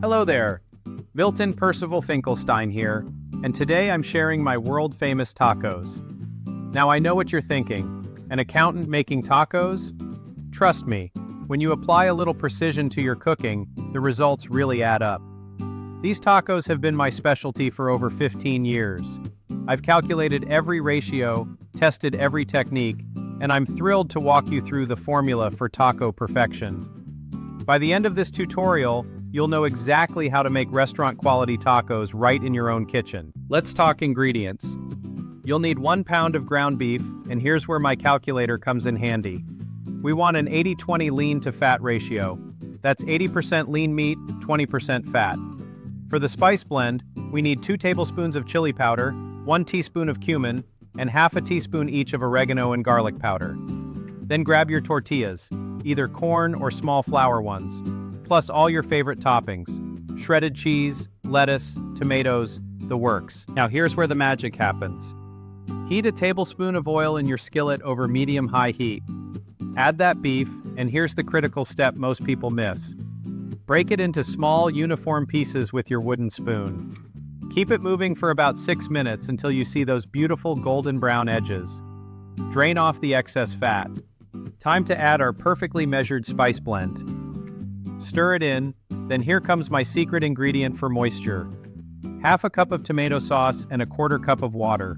Hello there, Milton Percival Finkelstein here, and today I'm sharing my world-famous tacos. Now I know what you're thinking, an accountant making tacos? Trust me, when you apply a little precision to your cooking, the results really add up. These tacos have been my specialty for over 15 years. I've calculated every ratio, tested every technique, and I'm thrilled to walk you through the formula for taco perfection. By the end of this tutorial, you'll know exactly how to make restaurant-quality tacos right in your own kitchen. Let's talk ingredients. You'll need 1 pound of ground beef, and here's where my calculator comes in handy. We want an 80-20 lean to fat ratio. That's 80% lean meat, 20% fat. For the spice blend, we need 2 tablespoons of chili powder, 1 teaspoon of cumin, and half a teaspoon each of oregano and garlic powder. Then grab your tortillas, either corn or small flour ones, plus all your favorite toppings, shredded cheese, lettuce, tomatoes, the works. Now here's where the magic happens. Heat a tablespoon of oil in your skillet over medium-high heat. Add that beef, and here's the critical step most people miss. Break it into small, uniform pieces with your wooden spoon. Keep it moving for about 6 minutes until you see those beautiful golden brown edges. Drain off the excess fat. Time to add our perfectly measured spice blend. Stir it in, then here comes my secret ingredient for moisture. Half a cup of tomato sauce and a 1/4 cup of water.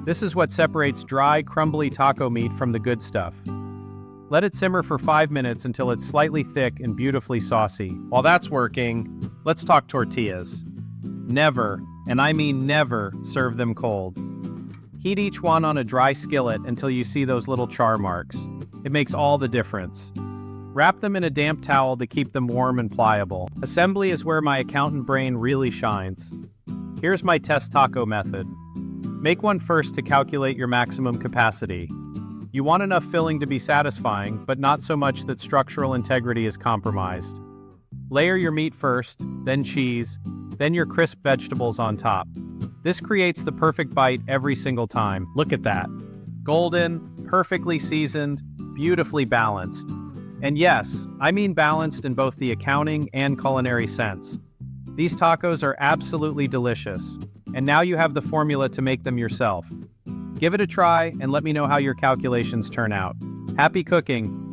This is what separates dry, crumbly taco meat from the good stuff. Let it simmer for 5 minutes until it's slightly thick and beautifully saucy. While that's working, let's talk tortillas. Never, and I mean never, serve them cold. Heat each one on a dry skillet until you see those little char marks. It makes all the difference. Wrap them in a damp towel to keep them warm and pliable. Assembly is where my accountant brain really shines. Here's my test taco method. Make one first to calculate your maximum capacity. You want enough filling to be satisfying, but not so much that structural integrity is compromised. Layer your meat first, then cheese, then your crisp vegetables on top. This creates the perfect bite every single time. Look at that. Golden, perfectly seasoned, beautifully balanced. And yes, I mean balanced in both the accounting and culinary sense. These tacos are absolutely delicious, and now you have the formula to make them yourself. Give it a try and let me know how your calculations turn out. Happy cooking!